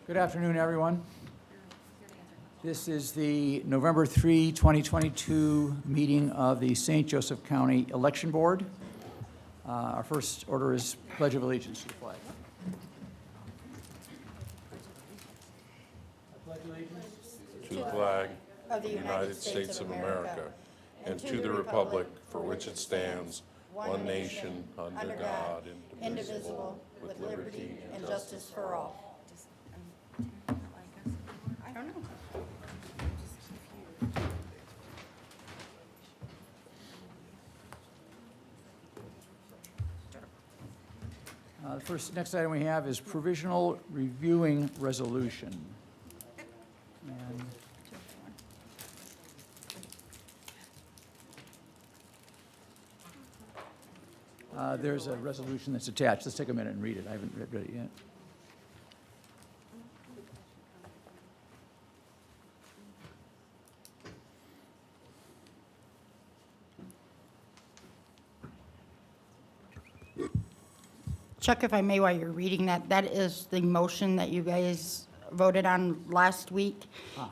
Good afternoon, everyone. This is the November 3, 2022 meeting of the St. Joseph County Election Board. Our first order is Pledge of Allegiance to the flag. I pledge allegiance to the flag of the United States of America and to the republic for which it stands, one nation, under God, indivisible, with liberty and justice for all. I don't know. The next item we have is provisional reviewing resolution. And there's a resolution that's attached. Let's take a minute and read it. I haven't read it yet. Chuck, if I may, while you're reading that, that is the motion that you guys voted on last week.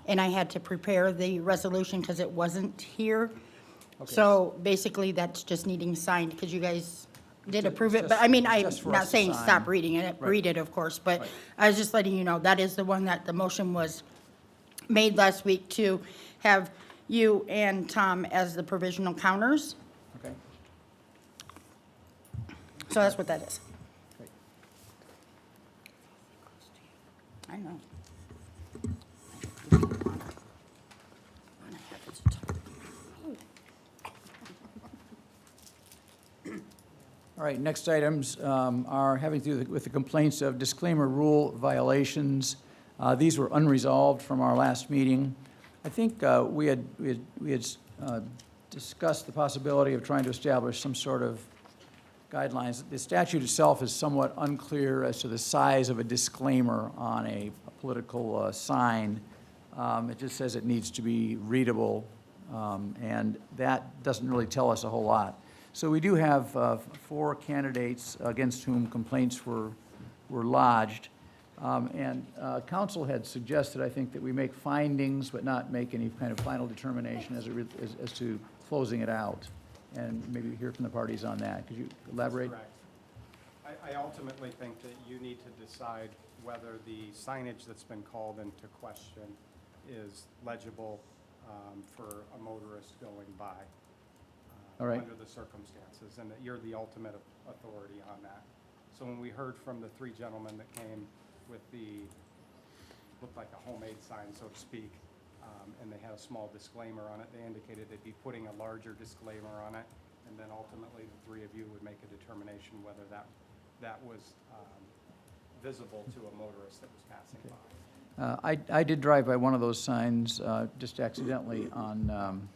And I had to prepare the resolution because it wasn't here. Okay. So basically, that's just needing signed because you guys did It's approve it. just- But I mean, it's I'm just for us not to saying sign. stop reading it, Right. read it, of course. But Right. I was just letting you know, that is the one that the motion was made last week to have you and Tom as the provisional counters. Okay. So that's what that is. Great. I know. All right, next items are having to do with the complaints of disclaimer rule violations. These were unresolved from our last meeting. I think we had discussed the possibility of trying to establish some sort of guidelines. The statute itself is somewhat unclear as to the size of a disclaimer on a political sign. It just says it needs to be readable, and that doesn't really tell us a whole lot. So we do have 4 candidates against whom complaints were lodged. And council had suggested, I think, that we make findings but not make any kind of final determination as to closing it out. And maybe hear from the parties on that. Could you elaborate? Correct. I ultimately think that you need to decide whether the signage that's been called into question is legible for a motorist going by. All right. Under the circumstances, and that you're the ultimate authority on that. So when we heard from the 3 gentlemen that came with looked like a homemade sign, so to speak, and they had a small disclaimer on it, they indicated they'd be putting a larger disclaimer on it, and then ultimately the 3 of you would make a determination whether that was visible to a motorist that was passing by. I did drive by one of those signs just accidentally on,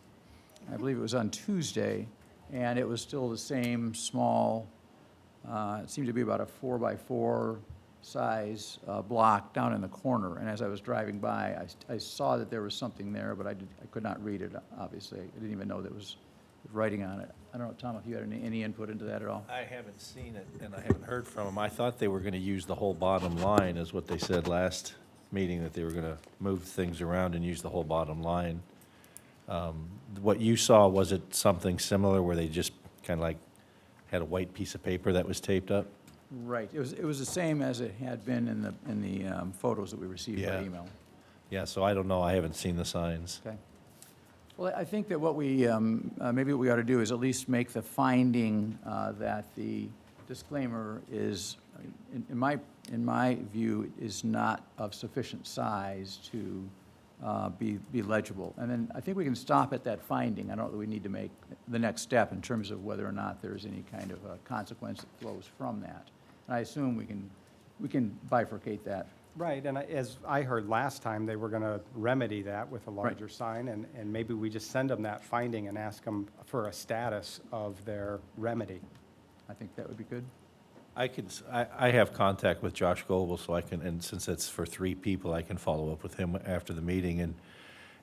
I believe it was on Tuesday, and it was still the same small, it seemed to be about a 4x4 size block down in the corner. And as I was driving by, I saw that there was something there, but I could not read it, obviously. I didn't even know there was writing on it. I don't know, Tom, if you had any input into that at all? I haven't seen it, and I haven't heard from them. I thought they were going to use the whole bottom line, is what they said last meeting, that they were going to move things around and use the whole bottom line. What you saw, was it something similar where they just kind of like had a white piece of paper that was taped up? Right. It was the same as it had been in the photos that we received by Yeah. email. Yeah, so I don't know. I haven't seen the signs. Okay. Well, I think that what we, maybe what we ought to do is at least make the finding that the disclaimer is, in my view, is not of sufficient size to be legible. And then I think we can stop at that finding. I don't know that we need to make the next step in terms of whether or not there's any kind of a consequence that flows from that. And I assume we can bifurcate that. Right, and as I heard last time, they were going to remedy that with a larger sign, and maybe we just send them that finding and ask them for a status of their remedy. I think that would be good. I have contact with Josh Goebel, so I can, and since it's for 3 people, I can follow up with him after the meeting and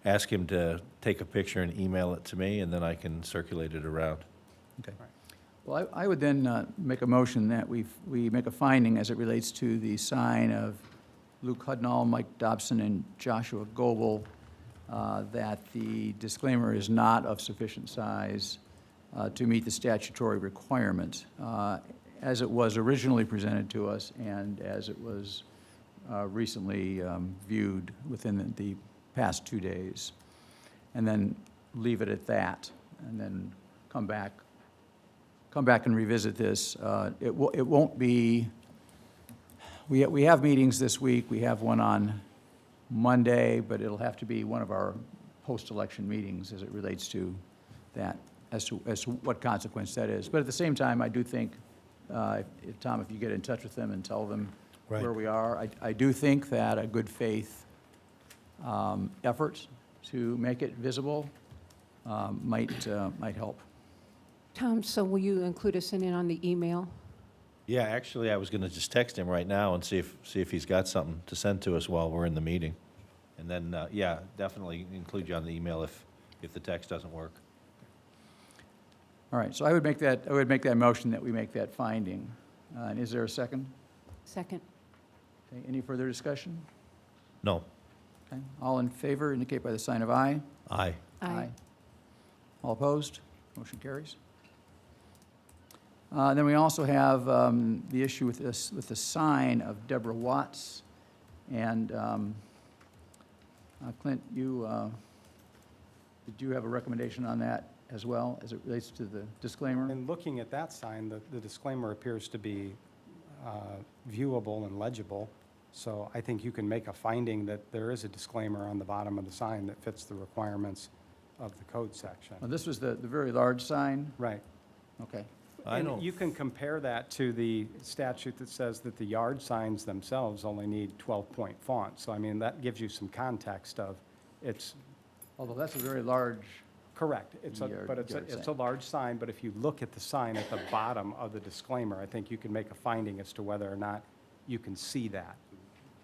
ask him to take a picture and email it to me, and then I can circulate it around. Okay. Right. Well, I would then make a motion that we make a finding as it relates to the sign of Luke Hudnall, Mike Dobson, and Joshua Goebel, that the disclaimer is not of sufficient size to meet the statutory requirement as it was originally presented to us and as it was recently viewed within the past 2 days. And then leave it at that, and then come back and revisit this. It won't be, we have meetings this week. We have one on Monday, but it'll have to be one of our post-election meetings as it relates to that, as to what consequence that is. But at the same time, I do think, Tom, if you get in touch with them and tell them Right. where we are, I do think that a good faith effort to make it visible might help. Tom, so will you include us in it on the email? Yeah, actually, I was going to just text him right now and see if he's got something to send to us while we're in the meeting. And then, yeah, definitely include you on the email if the text doesn't work. All right, so I would make that motion that we make that finding. And is there a second? Second. Okay, any further discussion? No. Okay, all in favor indicate by the sign of aye. Aye. Aye. All opposed? Motion carries. Then we also have the issue with the sign of Deborah Watts. And Clint, did you have a recommendation on that as well, as it relates to the disclaimer? In looking at that sign, the disclaimer appears to be viewable and legible. So I think you can make a finding that there is a disclaimer on the bottom of the sign that fits the requirements of the code section. Well, this was the very large sign? Right. Okay. I And don't- you can compare that to the statute that says that the yard signs themselves only need 12-point font. So I mean, that gives you some context of, it's Although that's a very large, correct. It's a, Yard- but it's a, yard it's a sign. large sign, but if you look at the sign at the bottom of the disclaimer, I think you can make a finding as to whether or not you can see that.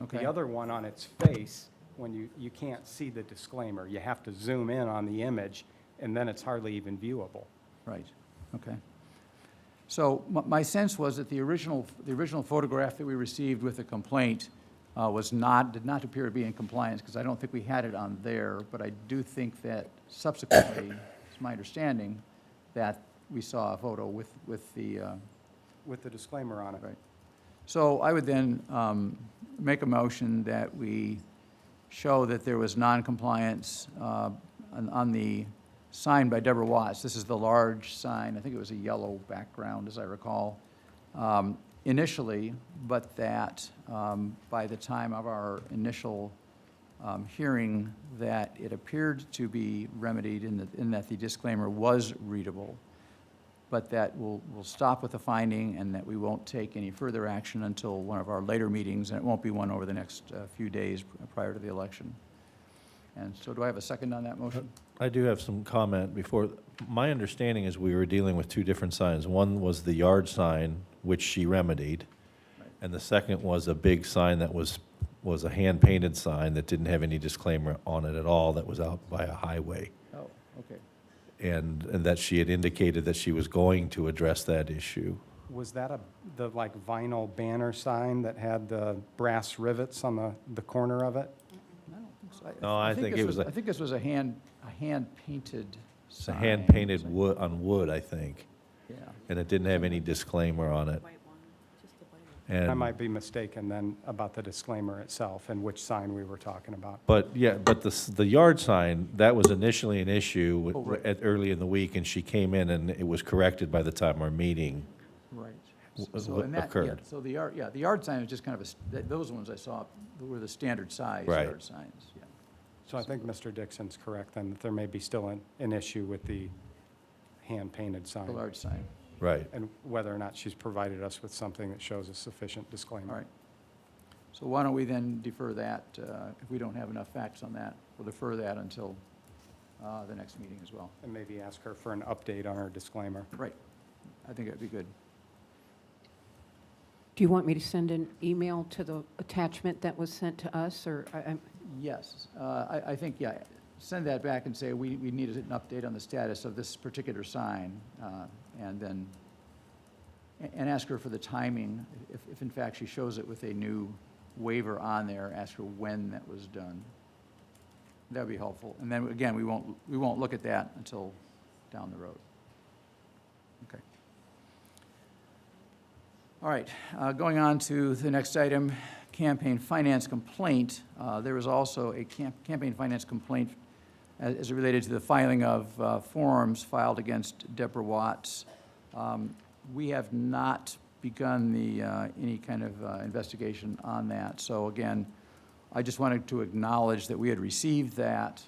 okay. The other one on its face, when you can't see the disclaimer, you have to zoom in on the image, and then it's hardly even viewable. Right, okay. So my sense was that the original photograph that we received with the complaint did not appear to be in compliance, because I don't think we had it on there, but I do think that subsequently, it's my understanding, that we saw a photo with the, With the disclaimer on it. right. So I would then make a motion that we show that there was non-compliance on the sign by Deborah Watts. This is the large sign. I think it was a yellow background, as I recall, initially, but that by the time of our initial hearing, that it appeared to be remedied in that the disclaimer was readable, but that we'll stop with the finding and that we won't take any further action until one of our later meetings, and it won't be one over the next few days prior to the election. And so do I have a second on that motion? I do have some comment before. My understanding is we were dealing with two different signs. One was the yard sign, which she remedied, Right. and the second was a big sign that was a hand-painted sign that didn't have any disclaimer on it at all, that was out by a highway. Oh, okay. And that she had indicated that she was going to address that issue. Was that the like vinyl banner sign that had the brass rivets on the corner of it? I don't think so. No, I think this it was a- I think this was a hand-painted It's a sign. hand-painted wood, on wood, I think, Yeah. and it didn't have any disclaimer on it. I And, might be mistaken then about the disclaimer itself and which sign we were talking about. but the yard sign, that was initially an issue Oh, right. early in the week, and she came in and it was corrected by the time our meeting Right. w- So in that, yeah, occurred. so the yard sign was just kind of those ones I saw were the standard size Right. yard signs, yeah. So I think Mr. Dixon's correct then, that there may be still an issue with the hand-painted The sign. large sign. Right. And whether or not she's provided us with something that shows a sufficient disclaimer. All right. So why don't we then defer that, if we don't have enough facts on that, we'll defer that until the next meeting as well. And maybe ask her for an update on her disclaimer. Right. I think that'd be good. Do you want me to send an email to the attachment that was sent to us, or Yes, I think, yeah, send that back and say we need an update on the status of this particular sign, and then, and ask her for the timing, if in fact she shows it with a new waiver on there as for when that was done. That would be helpful. And then, again, we won't look at that until down the road. Okay. All right, going on to the next item, campaign finance complaint. There was also a campaign finance complaint as it related to the filing of forms filed against Deborah Watts. We have not begun any kind of investigation on that. So again, I just wanted to acknowledge that we had received that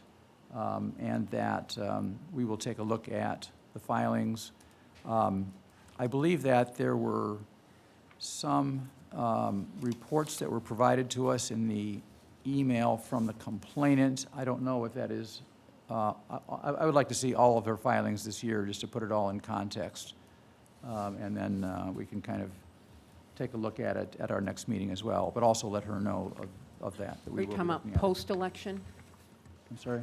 and that we will take a look at the filings. I believe that there were some reports that were provided to us in the email from the complainant. I don't know if that is, I would like to see all of her filings this year, just to put it all in context. And then we can kind of take a look at it at our next meeting as well, but also let her know of that. Are you talking about looking at it. post-election? I'm sorry?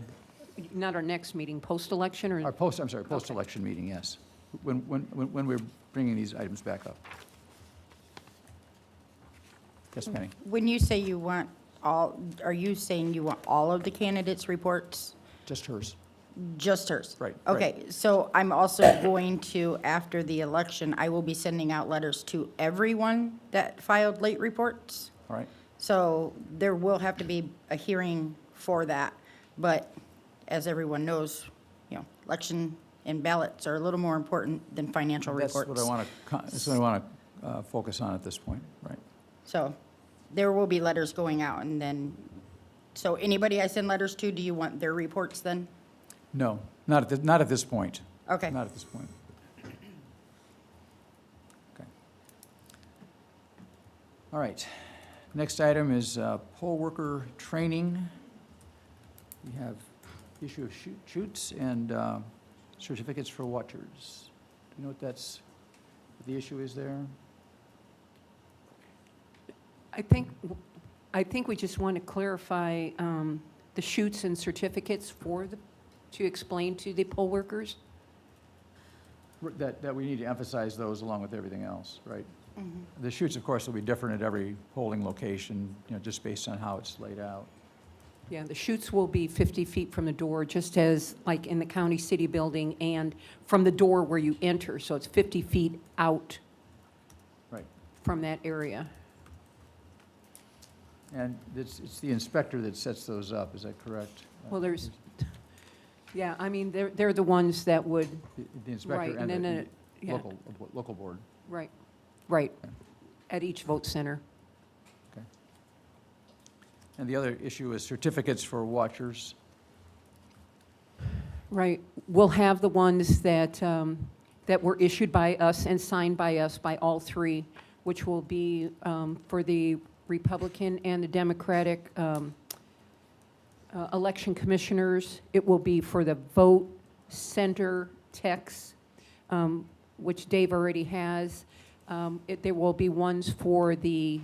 Not our next meeting, post-election, or? Post-election meeting, yes. When we're bringing these items back up. Yes, Penny? When you say you want all, are you saying you want all of the candidates' reports? Just hers. Just hers? Right, Okay, so I'm also going to, after the election, I will be sending out letters to everyone that filed late reports. All right? So there will have to be a hearing for that. But as everyone knows, election and ballots are a little more important than financial reports. That's what I want to focus on at this point, right? So there will be letters going out, and then, so anybody I send letters to, do you want their reports then? No, not at this point. Okay. Not at this point. Okay. All right. Next item is poll worker training. We have issue of shoots and certificates for watchers. Do you know what the issue is there? I think we just want to clarify the shoots and certificates to explain to the poll workers. That we need to emphasize those along with everything else, right? The shoots, of course, will be different at every polling location, just based on how it's laid out. Yeah, the shoots will be 50 feet from the door, just as like in the county city building, and from the door where you enter, so it's 50 feet out Right. from that area. And it's the inspector that sets those up, is that correct? Well, yeah, I mean, they're the ones that would, The inspector right, and and then, the yeah, local board. right, Okay. at each vote center. Okay. And the other issue is certificates for watchers. Right. We'll have the ones that were issued by us and signed by us by all three, which will be for the Republican and the Democratic election commissioners. It will be for the vote center techs, which Dave already has. There will be ones for the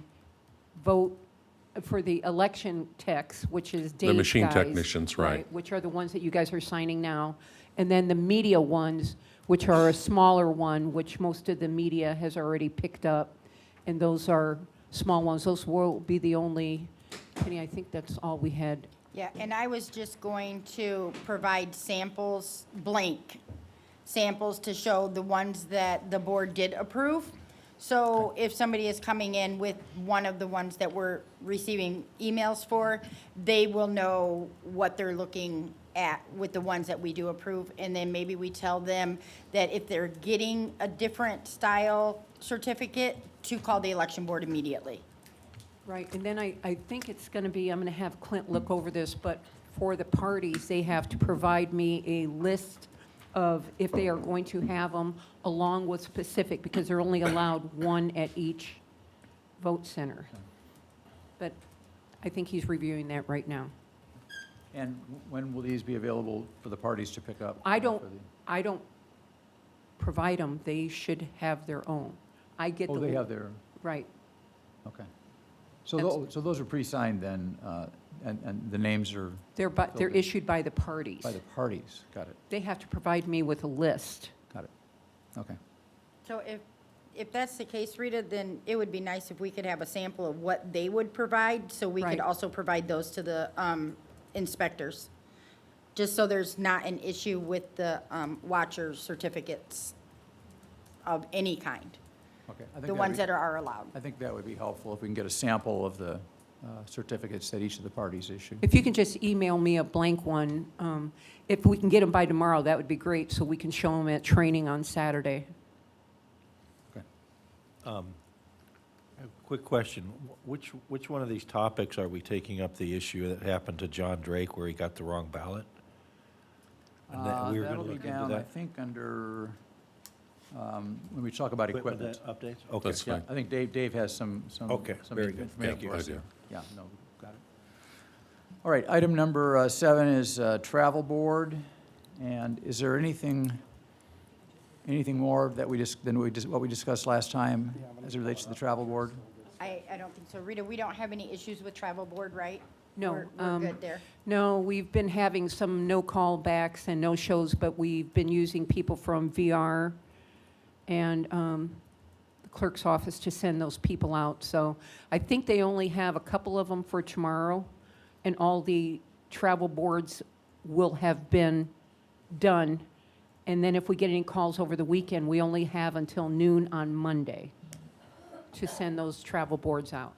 election techs, which is Dave's machine guys, technicians, right. which are the ones that you guys are signing now. And then the media ones, which are a smaller one, which most of the media has already picked up. And those are small ones. Those will be the only, Penny, I think that's all we had. Yeah, and I was just going to provide samples, blank samples, to show the ones that the board did approve. So if somebody is coming in with one of the ones that we're receiving emails for, they will know what they're looking at with the ones that we do approve. And then maybe we tell them that if they're getting a different style certificate, to call the election board immediately. Right, and then I think it's going to be, I'm going to have Clint look over this, but for the parties, they have to provide me a list of if they are going to have them along with specific, because they're only allowed one at each vote center. But I think he's reviewing that right now. And when will these be available for the parties to pick up? I don't provide them, they should have their own. I get the. Oh, they have their, Right, okay. So That's- those are pre-signed then, and the names are they're Okay. issued by the parties. by the parties? Got it, They have to provide me with a list. got it. Okay. So if that's the case, Rita, then it would be nice if we could have a sample of what they would provide, so we Right. could also provide those to the inspectors. Just so there's not an issue with the watcher certificates of any kind, Okay. I think the ones that are allowed. I think that would be helpful if we can get a sample of the certificates that each of the parties issue. If you can just email me a blank one, if we can get them by tomorrow, that would be great, so we can show them at training on Saturday. Quick question. Which one of these topics are we taking up the issue that happened to John Drake where he got the wrong ballot? And that we were gonna That'll be look into down, I that? think, under, when we talk about equipment. Updates? Okay. That's Yeah, fine. I think Dave has some Okay, very good. information Thank you. for us. I do. Yeah, no, got it. All right, item number 7 is Travel Board. And is there anything more that what we discussed last time as it relates to the Travel Board? I don't think so. Rita, we don't have any issues with travel board, right? No, We're good there. No, we've been having some no callbacks and no shows, but we've been using people from VR and the clerk's office to send those people out. So I think they only have a couple of them for tomorrow, and all the travel boards will have been done. And then if we get any calls over the weekend, we only have until noon on Monday to send those travel boards out.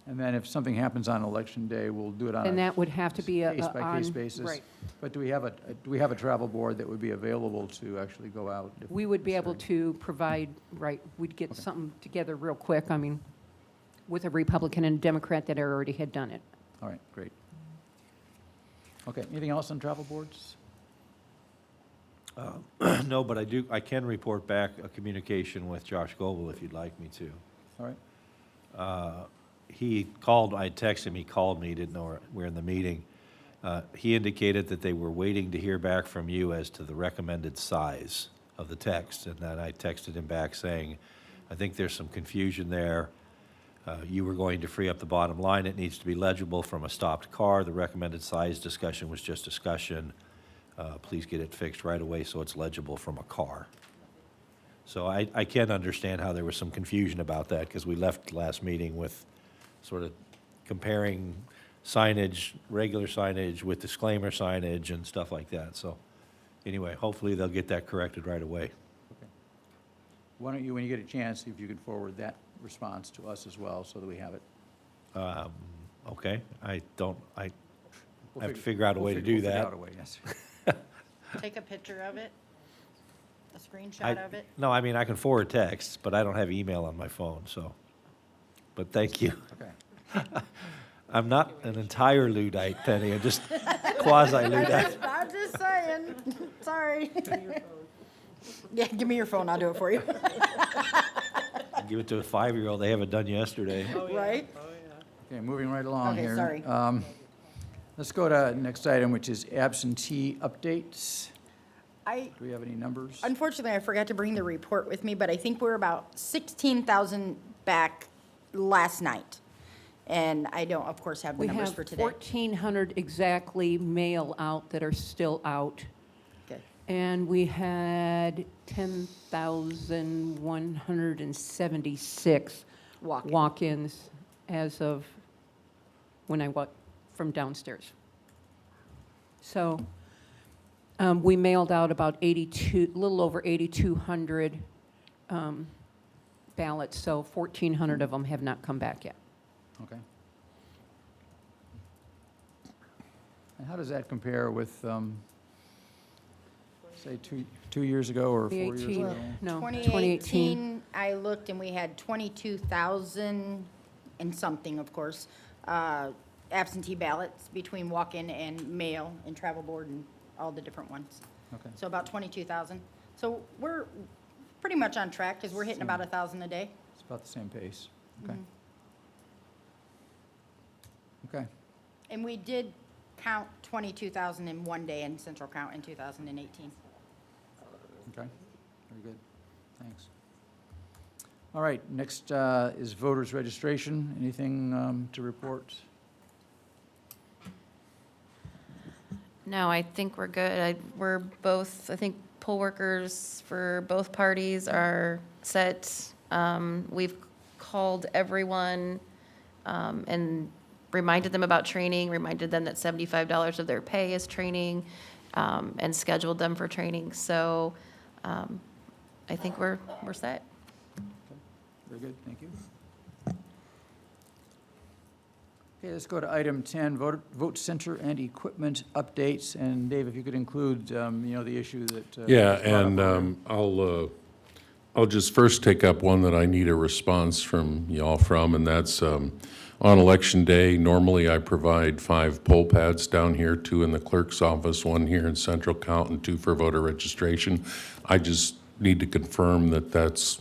And then if something happens on Election Day, we'll do it on And a that would have to be a. case-by-case on- basis. Right. But do we have a travel board that would be available to actually go out? if We would be able necessary? to provide, right, we'd get Okay. something together real quick, I mean, with a Republican and a Democrat that already had done it. All right, great. Okay, anything else on travel boards? No, but I can report back a communication with Josh Goebel if you'd like me to. All right, He called, I texted him, he called me, he didn't know we're in the meeting. He indicated that they were waiting to hear back from you as to the recommended size of the text, and then I texted him back saying, I think there's some confusion there. You were going to free up the bottom line, it needs to be legible from a stopped car. The recommended size discussion was just discussion. Please get it fixed right away so it's legible from a car. So I can understand how there was some confusion about that, because we left last meeting with sort of comparing signage, regular signage with disclaimer signage and stuff like that. So anyway, hopefully they'll get that corrected right away. okay. Why don't you, when you get a chance, see if you can forward that response to us as well, so that we have it. Okay, I don't, I We'll have to figure out a way to do we'll figure that. out a way, yes. Take a picture of it, a screenshot I- of it. No, I mean, I can forward texts, but I don't have email on my phone, so. But thank you. Okay. I'm not an entire Luddite, Penny, I'm just quasi-Luddite. I'm just saying, sorry. Yeah, give me your phone, I'll do it for you, Give it to a 5-year-old, they have it done yesterday. right? Okay, moving right along Okay, here. sorry. Let's go to next item, which is absentee updates. I, Do we have any numbers? unfortunately, I forgot to bring the report with me, but I think we're about 16,000 back last night. And I don't, of course, have the We numbers have for today. 1,400 exactly mail out that are still out. Okay. And we had 10,176 Walk-in. walk-ins as of when I walked from downstairs. So we mailed out about 82, a little over 8,200 ballots, so 1,400 of them have not come back yet. Okay. And how does that compare with, say, 2 years ago or 4 years 2018, ago? no, 2018, I looked and we had 22,000 and something, of course, absentee ballots between walk-in and mail and travel board and all the different ones. Okay. So about 22,000. So we're pretty much on track because we're hitting about 1,000 a day. It's about the same pace. Okay. Okay. And we did count 22,000 in one day in central count in 2018. Okay, very good, thanks. All right, next is voters' registration. Anything to report? No, I think we're good. We're both, I think poll workers for both parties are set We've called everyone and reminded them about training, reminded them that $75 of their pay is training, and scheduled them for training. So I think we're set. Very good, thank you. Okay, let's go to item 10, vote center and equipment updates. And Dave, if you could include, the issue that. Yeah, was brought and up earlier. I'll just first take up one that I need a response from y'all from, and that's on Election Day. Normally, I provide 5 poll pads down here, 2 in the clerk's office, 1 here in Central Count, and 2 for voter registration. I just need to confirm that that's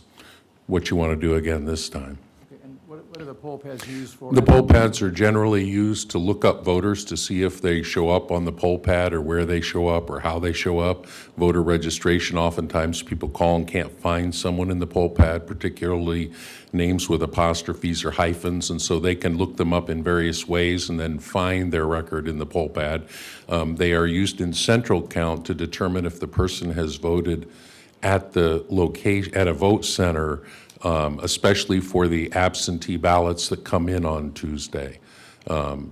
what you want to do again this time. Okay, and what are the poll pads used for? The poll pads are generally used to look up voters to see if they show up on the poll pad or where they show up or how they show up. Voter registration, oftentimes people call and can't find someone in the poll pad, particularly names with apostrophes or hyphens, and so they can look them up in various ways and then find their record in the poll pad. They are used in Central Count to determine if the person has voted at the location, at a vote center, especially for the absentee ballots that come in on Tuesday,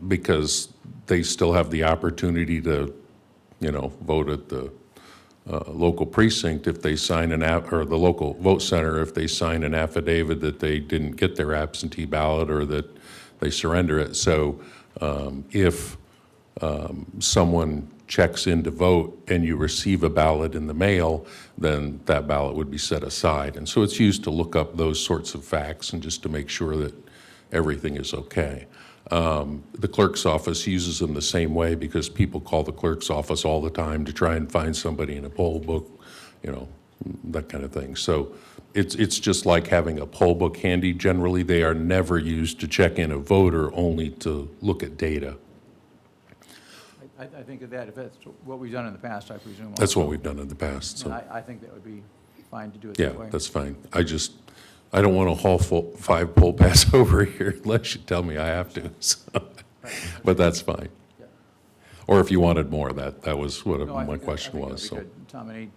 because they still have the opportunity to, vote at the local precinct if they sign or the local vote center if they sign an affidavit that they didn't get their absentee ballot or that they surrender it. So if someone checks in to vote and you receive a ballot in the mail, then that ballot would be set aside. And so it's used to look up those sorts of facts and just to make sure that everything is okay. The clerk's office uses them the same way because people call the clerk's office all the time to try and find somebody in a poll book, that kind of thing. So it's just like having a poll book handy. Generally, they are never used to check in a voter, only to look at data. I think of that, if that's what we've done in the past, I presume. That's also. what we've done in the past. And So, I think that would be fine to do it yeah, that way. that's fine. I don't want to haul 5 poll pads over here unless you tell me I have to. So, but that's fine. Yeah. Or if you wanted more, that was what No, I my think question that'd was. be So, good. Tom, any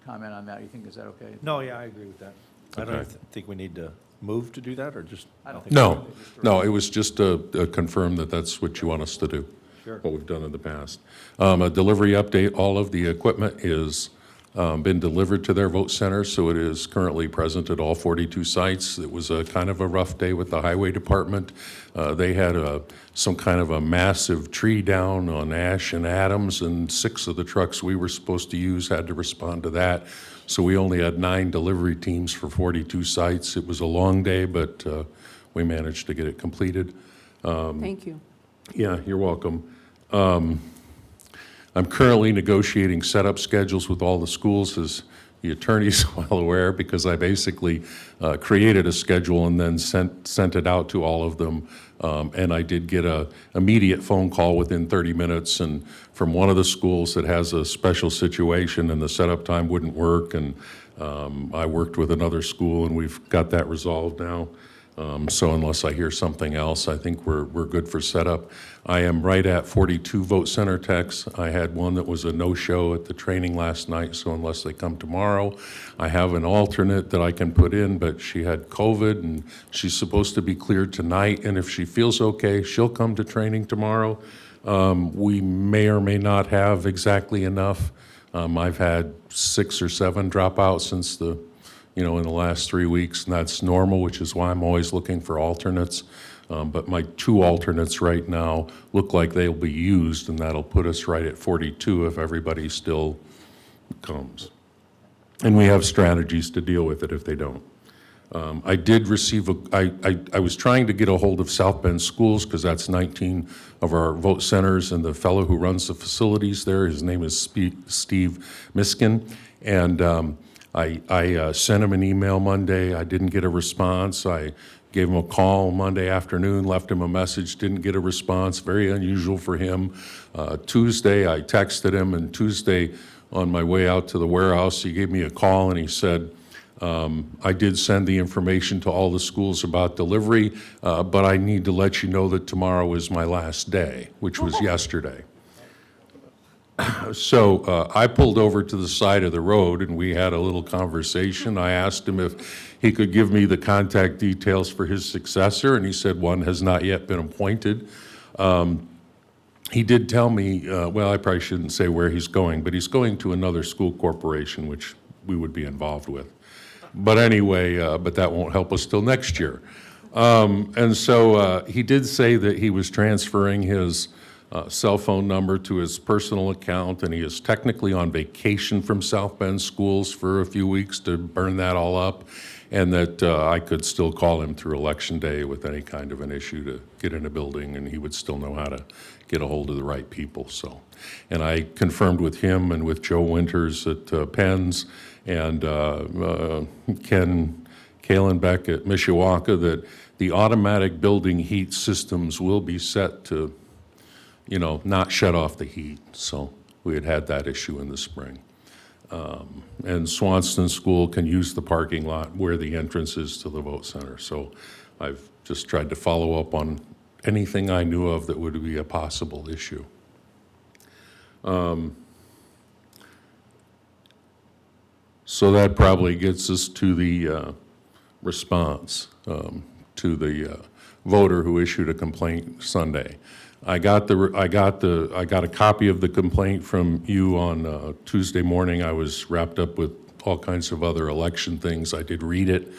comment on that? You think, is that okay? No, yeah, I agree with that. I don't Okay. think we need to move to do that, or just? I don't no, it was just to confirm that that's what you want us to do. Sure. What we've done in the past. A delivery update, all of the equipment is been delivered to their vote centers, so it is currently present at all 42 sites. It was a kind of a rough day with the highway department. They had some kind of a massive tree down on Ash and Adams, and 6 of the trucks we were supposed to use had to respond to that. So we only had 9 delivery teams for 42 sites. It was a long day, but we managed to get it completed. Thank you. Yeah, you're welcome. I'm currently negotiating setup schedules with all the schools, as the attorney's well aware, because I basically created a schedule and then sent it out to all of them. And I did get an immediate phone call within 30 minutes and from one of the schools that has a special situation and the setup time wouldn't work. And I worked with another school and we've got that resolved now. So unless I hear something else, I think we're good for setup. I am right at 42 vote center techs. I had one that was a no-show at the training last night, so unless they come tomorrow, I have an alternate that I can put in, but she had COVID and she's supposed to be cleared tonight, and if she feels okay, she'll come to training tomorrow. We may or may not have exactly enough. I've had 6 or 7 dropouts since in the last 3 weeks, and that's normal, which is why I'm always looking for alternates. But my 2 alternates right now look like they'll be used, and that'll put us right at 42 if everybody still comes. And we have strategies to deal with it if they don't. I did receive, I was trying to get a hold of South Bend Schools because that's 19 of our vote centers, and the fellow who runs the facilities there, his name is Steve Miskin, and I sent him an email Monday. I didn't get a response. I gave him a call Monday afternoon, left him a message, didn't get a response. Very unusual for him. Tuesday, I texted him, and Tuesday on my way out to the warehouse, he gave me a call and he said, I did send the information to all the schools about delivery, but I need to let you know that tomorrow is my last day, which was yesterday. So I pulled over to the side of the road and we had a little conversation. I asked him if he could give me the contact details for his successor, and he said one has not yet been appointed. He did tell me, well, I probably shouldn't say where he's going, but he's going to another school corporation, which we would be involved with. But anyway, but that won't help us till next year. And so he did say that he was transferring his cell phone number to his personal account, and he is technically on vacation from South Bend Schools for a few weeks to burn that all up, and that I could still call him through Election Day with any kind of an issue to get in a building, and he would still know how to get a hold of the right people. So, and I confirmed with him and with Joe Winters at Penn's and Ken Kalenbeck at Mishawaka that the automatic building heat systems will be set to, you know, not shut off the heat. So we had that issue in the spring. And Swanston School can use the parking lot where the entrance is to the vote center. So I've just tried to follow up on anything I knew of that would be a possible issue. So that probably gets us to the response to the voter who issued a complaint Sunday. I got a copy of the complaint from you on Tuesday morning. I was wrapped up with all kinds of other election things. I did read it.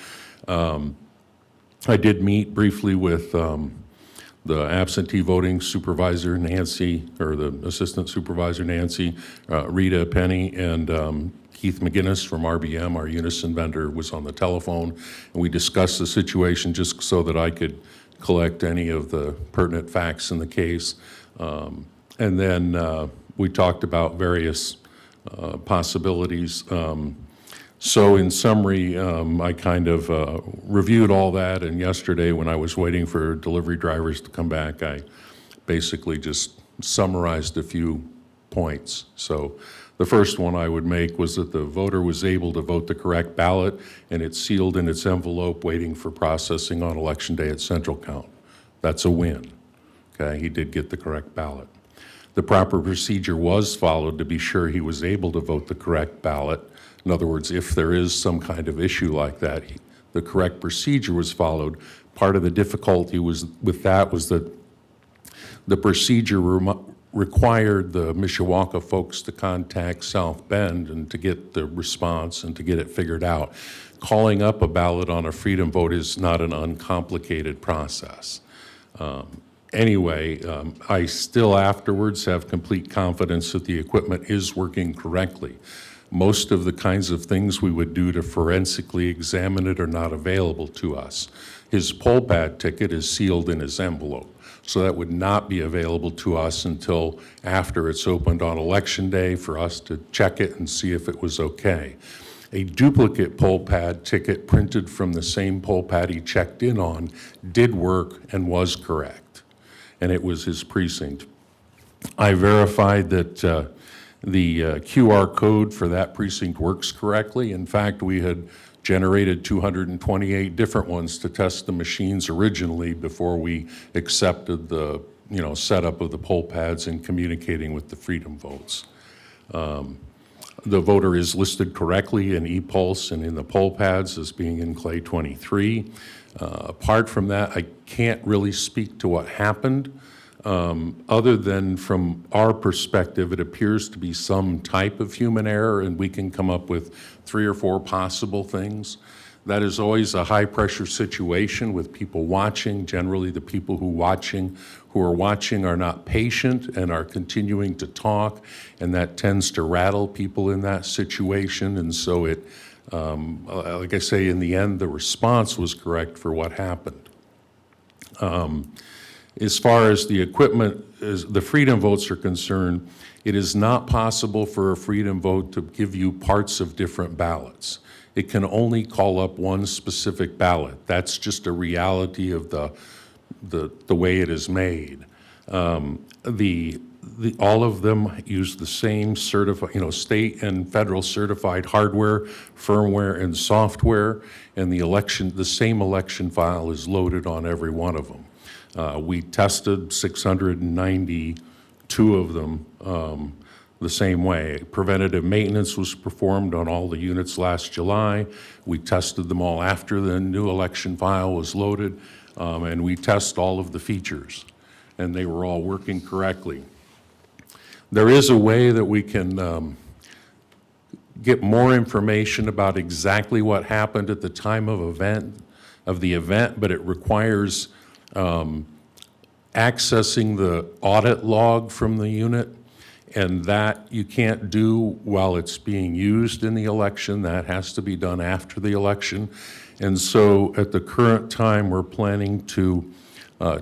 I did meet briefly with the absentee voting supervisor, Nancy, or the assistant supervisor, Nancy, Rita Penny, and Keith McGinnis from RBM, our Unison vendor, was on the telephone. And we discussed the situation just so that I could collect any of the pertinent facts in the case. And then we talked about various possibilities. So in summary, I kind of reviewed all that, and yesterday when I was waiting for delivery drivers to come back, I basically just summarized a few points. So the first one I would make was that the voter was able to vote the correct ballot, and it's sealed in its envelope waiting for processing on Election Day at Central Count. That's a win. Okay, he did get the correct ballot. The proper procedure was followed to be sure he was able to vote the correct ballot. In other words, if there is some kind of issue like that, the correct procedure was followed. Part of the difficulty with that was that the procedure required the Mishawaka folks to contact South Bend and to get the response and to get it figured out. Calling up a ballot on a freedom vote is not an uncomplicated process. Anyway, I still afterwards have complete confidence that the equipment is working correctly. Most of the kinds of things we would do to forensically examine it are not available to us. His poll pad ticket is sealed in his envelope, so that would not be available to us until after it's opened on Election Day for us to check it and see if it was okay. A duplicate poll pad ticket printed from the same poll pad he checked in on did work and was correct, and it was his precinct. I verified that the QR code for that precinct works correctly. In fact, we had generated 228 different ones to test the machines originally before we accepted the setup of the poll pads and communicating with the freedom votes. The voter is listed correctly in ePulse and in the poll pads as being in Clay 23. Apart from that, I can't really speak to what happened. Other than from our perspective, it appears to be some type of human error, and we can come up with 3 or 4 possible things. That is always a high-pressure situation with people watching. Generally, the people who are watching are not patient and are continuing to talk, and that tends to rattle people in that situation. And so it, like I say, in the end, the response was correct for what happened. As far as the equipment, as the freedom votes are concerned, it is not possible for a freedom vote to give you parts of different ballots. It can only call up one specific ballot. That's just a reality of the way it is made. All of them use the same state and federal certified hardware, firmware, and software, and the same election file is loaded on every one of them. We tested 692 of them the same way. Preventative maintenance was performed on all the units last July. We tested them all after the new election file was loaded, and we test all of the features, and they were all working correctly. There is a way that we can get more information about exactly what happened at the time of the event, but it requires accessing the audit log from the unit, and that you can't do while it's being used in the election. That has to be done after the election. And so at the current time, we're planning to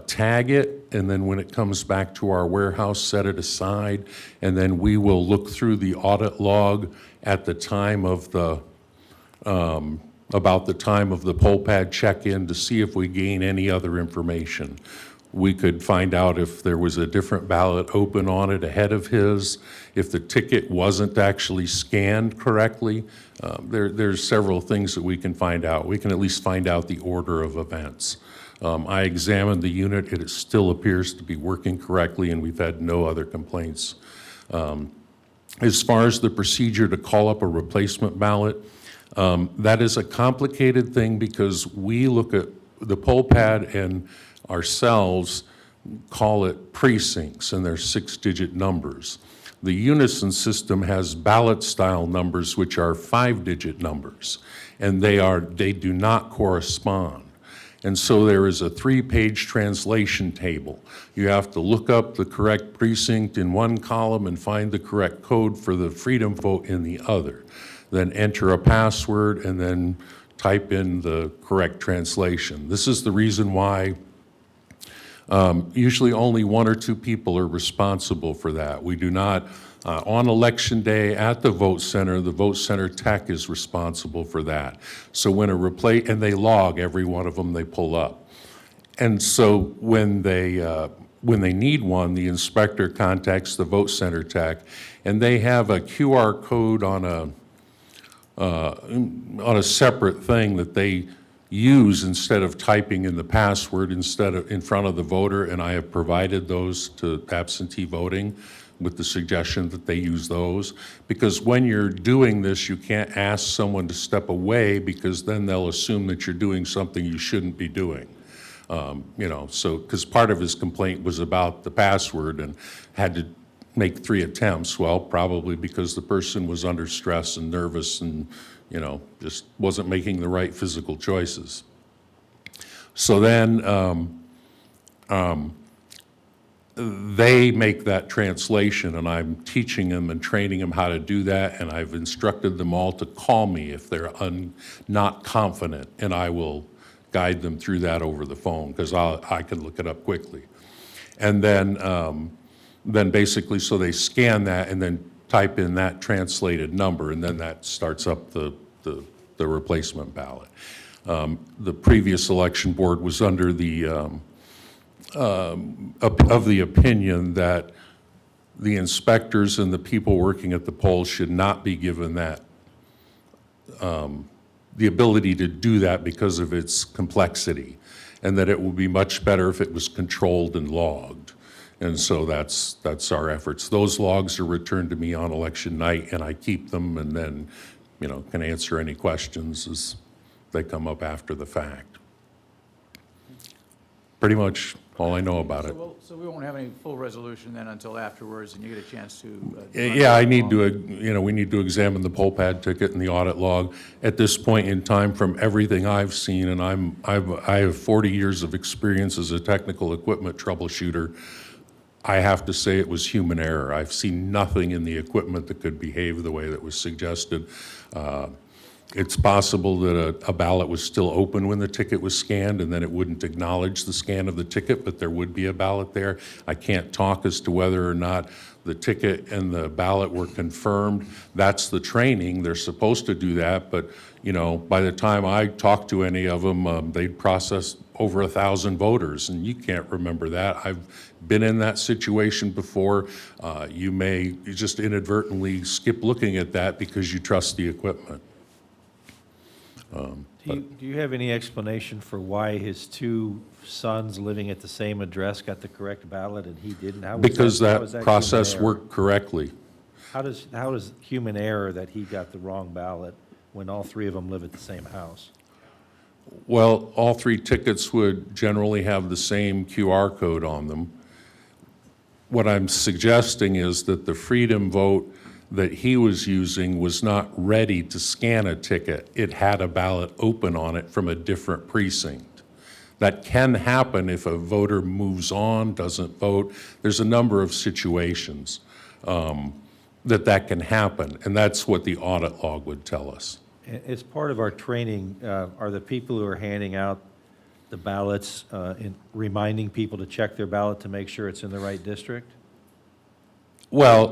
tag it, and then when it comes back to our warehouse, set it aside, and then we will look through the audit log at the time of the, about the time of the poll pad check-in to see if we gain any other information. We could find out if there was a different ballot open on it ahead of his, if the ticket wasn't actually scanned correctly. There's several things that we can find out. We can at least find out the order of events. I examined the unit. It still appears to be working correctly, and we've had no other complaints. As far as the procedure to call up a replacement ballot, that is a complicated thing because we look at the poll pad and ourselves call it precincts, and they're 6-digit numbers. The Unison system has ballot style numbers, which are 5-digit numbers, and they do not correspond. And so there is a 3-page translation table. You have to look up the correct precinct in one column and find the correct code for the freedom vote in the other. Then enter a password and then type in the correct translation. This is the reason why usually only 1 or 2 people are responsible for that. We do not, on election day at the vote center tech is responsible for that. So when and they log every one of them they pull up. And so when they need one, the inspector contacts the vote center tech, and they have a QR code on a separate thing that they use instead of typing in the password in front of the voter, and I have provided those to absentee voting with the suggestion that they use those. Because when you're doing this, you can't ask someone to step away because then they'll assume that you're doing something you shouldn't be doing. So, because part of his complaint was about the password and had to make 3 attempts. Well, probably because the person was under stress and nervous and, just wasn't making the right physical choices. So then they make that translation, and I'm teaching them and training them how to do that, and I've instructed them all to call me if they're not confident, and I will guide them through that over the phone because I can look it up quickly. And then basically, so they scan that and then type in that translated number, and then that starts up the replacement ballot. The previous election board was under the of the opinion that the inspectors and the people working at the polls should not be given that the ability to do that because of its complexity, and that it would be much better if it was controlled and logged. And so that's our efforts. Those logs are returned to me on election night, and I keep them, and then, can answer any questions as they come up after the fact. Pretty much all I know about it. So we won't have any full resolution then until afterwards, and you get a chance to. Yeah, I need to, we need to examine the poll pad ticket and the audit log. At this point in time, from everything I've seen, and I have 40 years of experience as a technical equipment troubleshooter, I have to say it was human error. I've seen nothing in the equipment that could behave the way that was suggested. It's possible that a ballot was still open when the ticket was scanned, and then it wouldn't acknowledge the scan of the ticket, but there would be a ballot there. I can't talk as to whether or not the ticket and the ballot were confirmed. That's the training. They're supposed to do that, but by the time I talked to any of them, they'd processed over 1,000 voters, and you can't remember that. I've been in that situation before. You may just inadvertently skip looking at that because you trust the equipment. Do you have any explanation for why his 2 sons living at the same address got the correct ballot and he didn't? Because how was that human process error? worked correctly. How does human error that he got the wrong ballot when all three of them live at the same house? Well, all three tickets would generally have the same QR code on them. What I'm suggesting is that the Freedom Vote that he was using was not ready to scan a ticket. It had a ballot open on it from a different precinct. That can happen if a voter moves on, doesn't vote. There's a number of situations that can happen, and that's what the audit log would tell us. As part of our training, are the people who are handing out the ballots in reminding people to check their ballot to make sure it's in the right district? Well,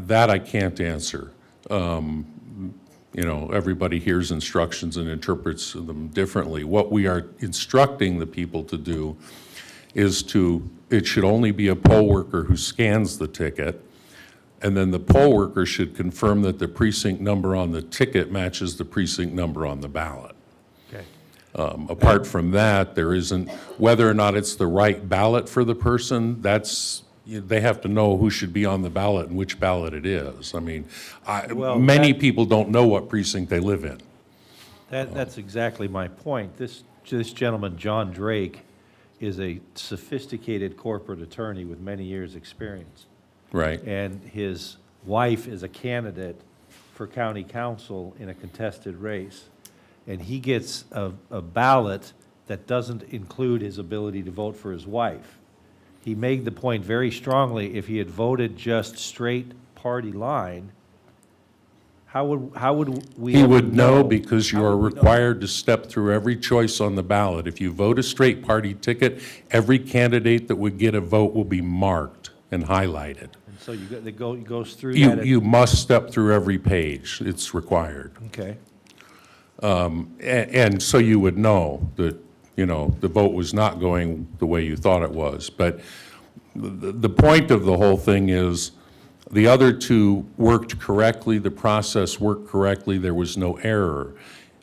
that I can't answer. You know, everybody hears instructions and interprets them differently. What we are instructing the people to do is it should only be a poll worker who scans the ticket, and then the poll worker should confirm that the precinct number on the ticket matches the precinct number on the ballot. Okay. Apart from that, there isn't, whether or not it's the right ballot for the person, they have to know who should be on the ballot and which ballot it is. I mean, Well, many people don't know what precinct they live in. That's exactly my point. This gentleman, John Drake, is a sophisticated corporate attorney with many years' experience. Right. And his wife is a candidate for county council in a contested race. And he gets a ballot that doesn't include his ability to vote for his wife. He made the point very strongly, if he had voted just straight party line, how would we He ever would know know? because you How are would we know? required to step through every choice on the ballot. If you vote a straight party ticket, every candidate that would get a vote will be marked and highlighted. And so it goes through that. You must step through every page. It's required. Okay. And so you would know that, you know, the vote was not going the way you thought it was. But the point of the whole thing is the other two worked correctly, the process worked correctly, there was no error.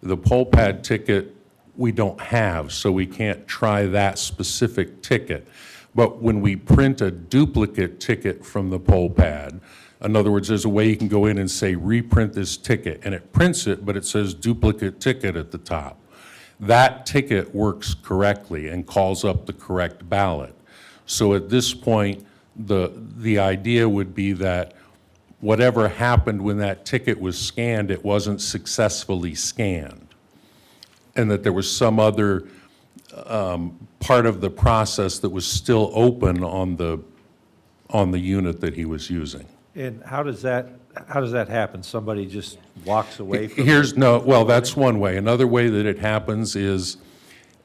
The poll pad ticket, we don't have, so we can't try that specific ticket. But when we print a duplicate ticket from the poll pad, in other words, there's a way you can go in and say, reprint this ticket, and it prints it, but it says duplicate ticket at the top. That ticket works correctly and calls up the correct ballot. So at this point, the idea would be that whatever happened when that ticket was scanned, it wasn't successfully scanned. And that there was some other part of the process that was still open on the unit that he was using. And how does that happen? Somebody just walks away from? Well, that's one way. Another way that it happens is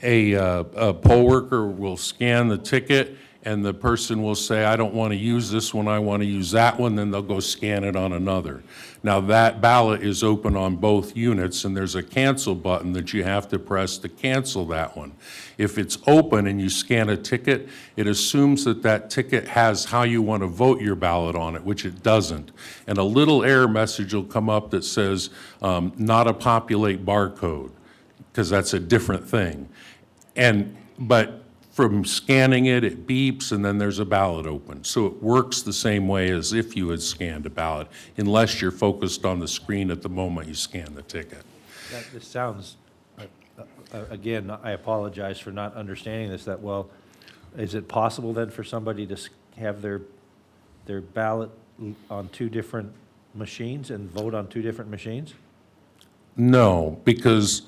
a poll worker will scan the ticket, and the person will say, I don't want to use this one, I want to use that one, then they'll go scan it on another. Now, that ballot is open on both units, and there's a cancel button that you have to press to cancel that one. If it's open and you scan a ticket, it assumes that that ticket has how you want to vote your ballot on it, which it doesn't. And a little error message will come up that says, not a populate barcode, because that's a different thing. But from scanning it, it beeps, and then there's a ballot open. So it works the same way as if you had scanned a ballot, unless you're focused on the screen at the moment you scan the ticket. This sounds, again, I apologize for not understanding this that well. Is it possible then for somebody to have their ballot on two different machines and vote on two different machines? No, because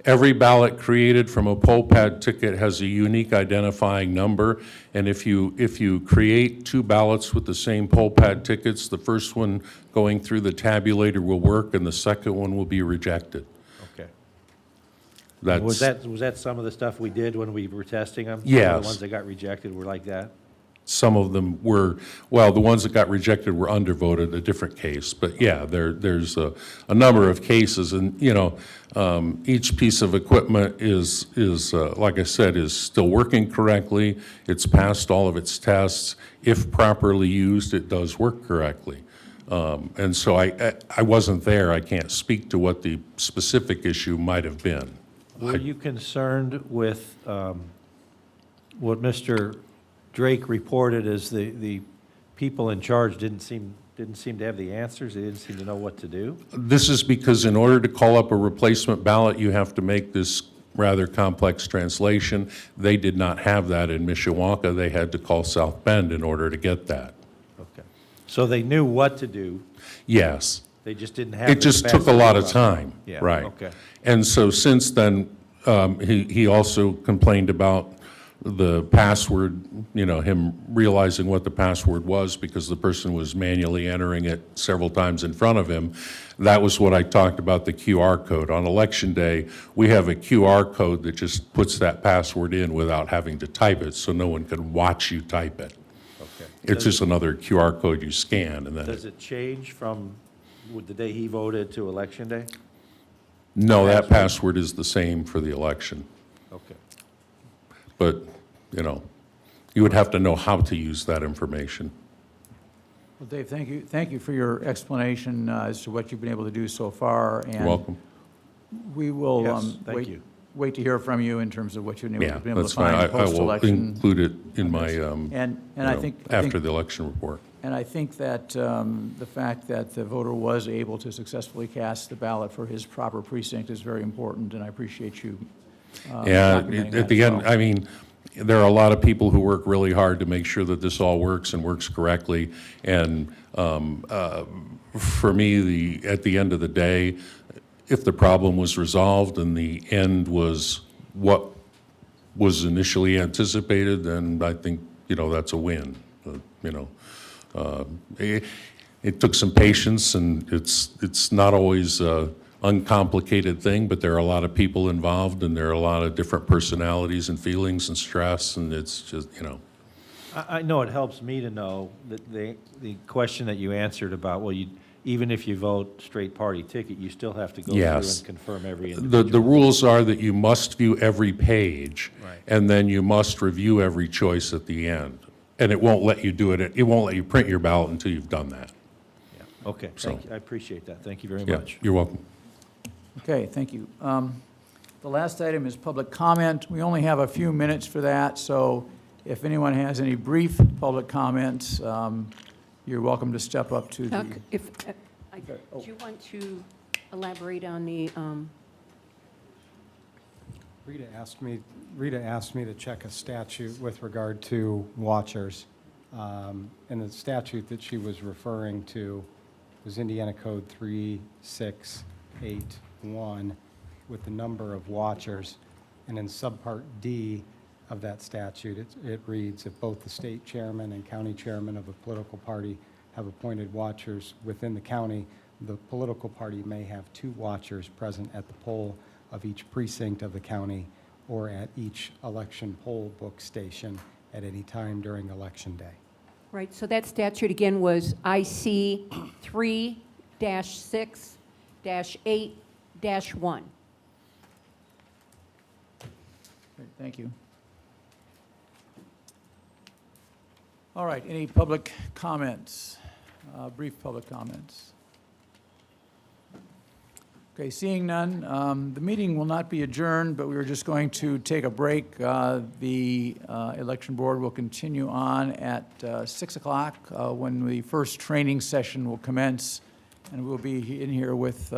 every ballot created from a poll pad ticket has a unique identifying number, and if you create two ballots with the same poll pad tickets, the first one going through the tabulator will work, and the second one will be rejected. Okay. That's, Was that some of the stuff we did when we were testing them? Some of Yes. the ones that got rejected were like that? some of them were, well, the ones that got rejected were undervoted, a different case. But yeah, there's a number of cases, and, you know, each piece of equipment is like I said, is still working correctly. It's passed all of its tests. If properly used, it does work correctly. And so I wasn't there. I can't speak to what the specific issue might have been. Were you concerned with what Mr. Drake reported as the people in charge didn't seem didn't seem to have the answers, they didn't seem to know what to do. This is because in order to call up a replacement ballot, you have to make this rather complex translation. They did not have that in Mishawaka. They had to call South Bend in order to get that. Okay. So they knew what to do, Yes. they just didn't have. It the just took a lot of capacity. time. Yeah, Right. okay. And so since then, he also complained about the password, him realizing what the password was because the person was manually entering it several times in front of him. That was what I talked about, the QR code. On Election Day, we have a QR code that just puts that password in without having to type it, so no one can watch you type it. Okay. It's just another QR code you scan, and then, Does it change from the day he voted to Election Day? no, that password is the same for the election. Okay. But, you would have to know how to use that information. Well, Dave, thank you. Thank you for your explanation as to what you've been able to do so far. You're And welcome. we will Yes, thank you. wait to hear from you in terms of what you've been Yeah, able that's to fine. find I will post-election. include it in my, And I think. after the election report. And I think that the fact that the voter was able to successfully cast the ballot for his proper precinct is very important, and I appreciate you Yeah, documenting at that the as end, well. I mean, there are a lot of people who work really hard to make sure that this all works and works correctly. And for me, at the end of the day, if the problem was resolved and the end was what was initially anticipated, then I think, that's a win. It took some patience, and it's not always an uncomplicated thing, but there are a lot of people involved, and there are a lot of different personalities and feelings and stress, and it's just, I know it helps me to know that the question that you answered about, well, even if you vote straight party ticket, you still have to go through Yes. and confirm every The individual. rules are that you must view every page, Right. and then you must review every choice at the end. And it won't let you do it, it won't let you print your ballot until you've done that. Yeah. Okay, So- thank you, I appreciate that, thank you very Yeah, much. you're welcome. Okay, thank you. The last item is public comment. We only have a few minutes for that, so if anyone has any brief public comments, you're welcome to step up to Chuck, the... do you want to elaborate on the, Rita asked me to check a statute with regard to watchers. And the statute that she was referring to was Indiana Code 3681 with the number of watchers. And in subpart D of that statute, it reads, if both the state chairman and county chairman of a political party have appointed watchers within the county, the political party may have 2 watchers present at the poll of each precinct of the county or at each election poll book station at any time during Election Day. right, so that statute again was IC 3-6-8-1. Great, thank you. All right, any public comments? Brief public comments? Okay, seeing none, the meeting will not be adjourned, but we are just going to take a break. The election board will continue on at 6 o'clock when the first training session will commence, and we'll be in here with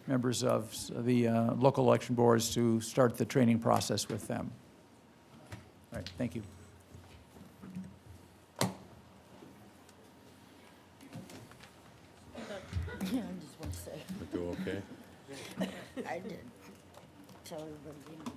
members of the local election boards to start the training process with them. All right, thank you. I just want to say, Do okay? I did tell everybody,